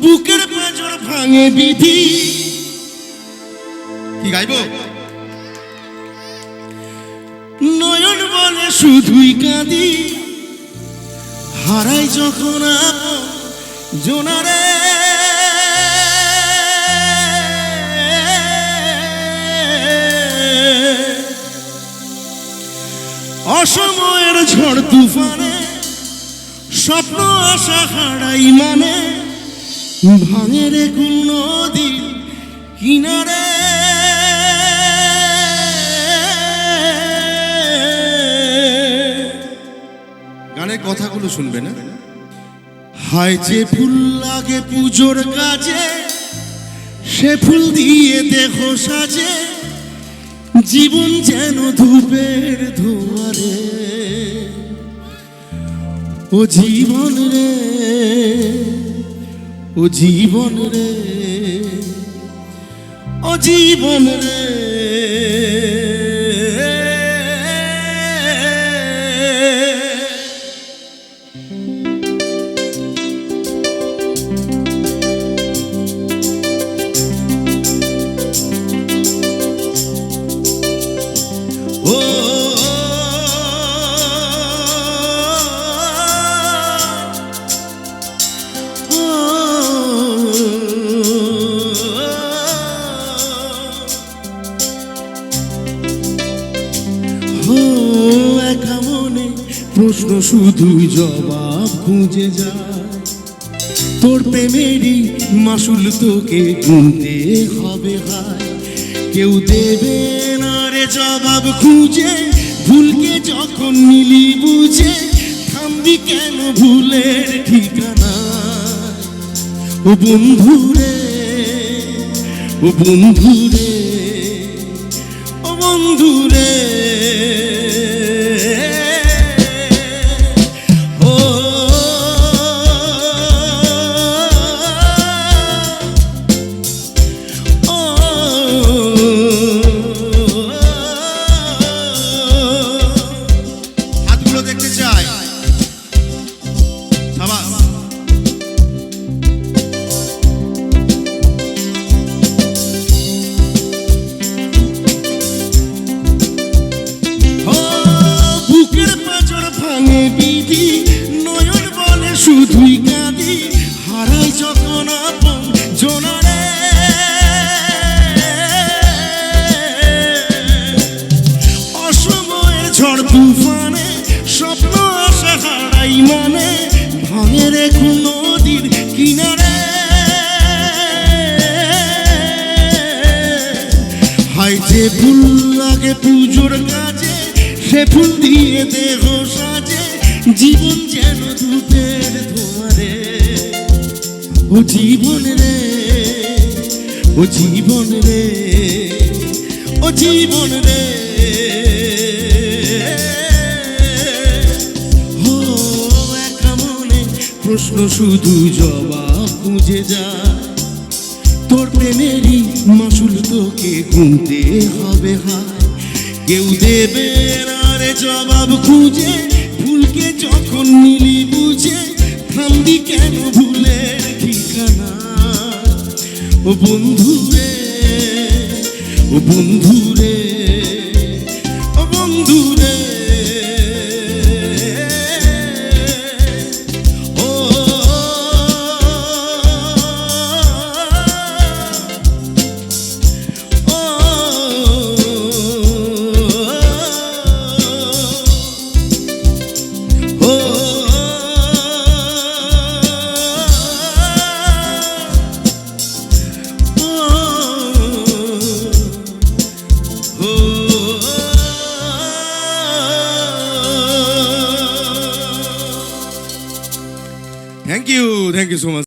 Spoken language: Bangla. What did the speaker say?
বুকের পাঁজর ভাঙে বিধি। কি গাইব? নয়ন বলে শুধুই কাঁদি, হারাই যখন আপন জোনারে। অসময়ের ঝড় তুফানে স্বপ্ন আশা হারাই মানে, ভাঙে রে কোন নদীর কিনারে। গানের কথাগুলো শুনবে না? হায় যে ফুল লাগে পুজোর কাজে, সে ফুল দিয়ে দেখো সাজে, জীবন যেন ধূপের ধোঁয়ারে। ও জীবন রে, ও জীবন রে, ও জীবন রে। একা মনে প্রশ্ন শুধুই জবাব খুঁজে যায়, তোর প্রেমেরই মাসুল তোকে গুনতে হবে। হায় কেউ দেবে না রে জবাব খুঁজে, ভুলকে যখন নিলি বুঝে, থামবি কেন ভুলের ঠিকানা। ও বন্ধুরে, ও বন্ধুরে, ও বন্ধুরে। নয়ন বলে শুধুই কাঁদি, হারাই যখন আপন জোনারে। অসময়ের ঝড় তুফানে স্বপ্ন আশা হারাই মানে, ভাঙে রে কোন নদীর কিনারে। হায় যে ফুল লাগে পুজোর কাজে, সে ফুল দিয়ে দেহ সাজে, জীবন যেন ধূপের ধোঁয়ারে। ও জীবন রে, ও জীবন রে, ও জীবন রে। ও একা মনে প্রশ্ন শুধু জবাব খুঁজে যায়, তোর প্রেমেরই মাসুল তোকে গুনতে হবে। হায় কেউ দেবে না রে জবাব খুঁজে, ভুলকে যখন নিলি বুঝে, থামবি কেন ভুলের ঠিকানা। ও বন্ধুরে, ও বন্ধুরে, ও বন্ধুরে। Thank you so much.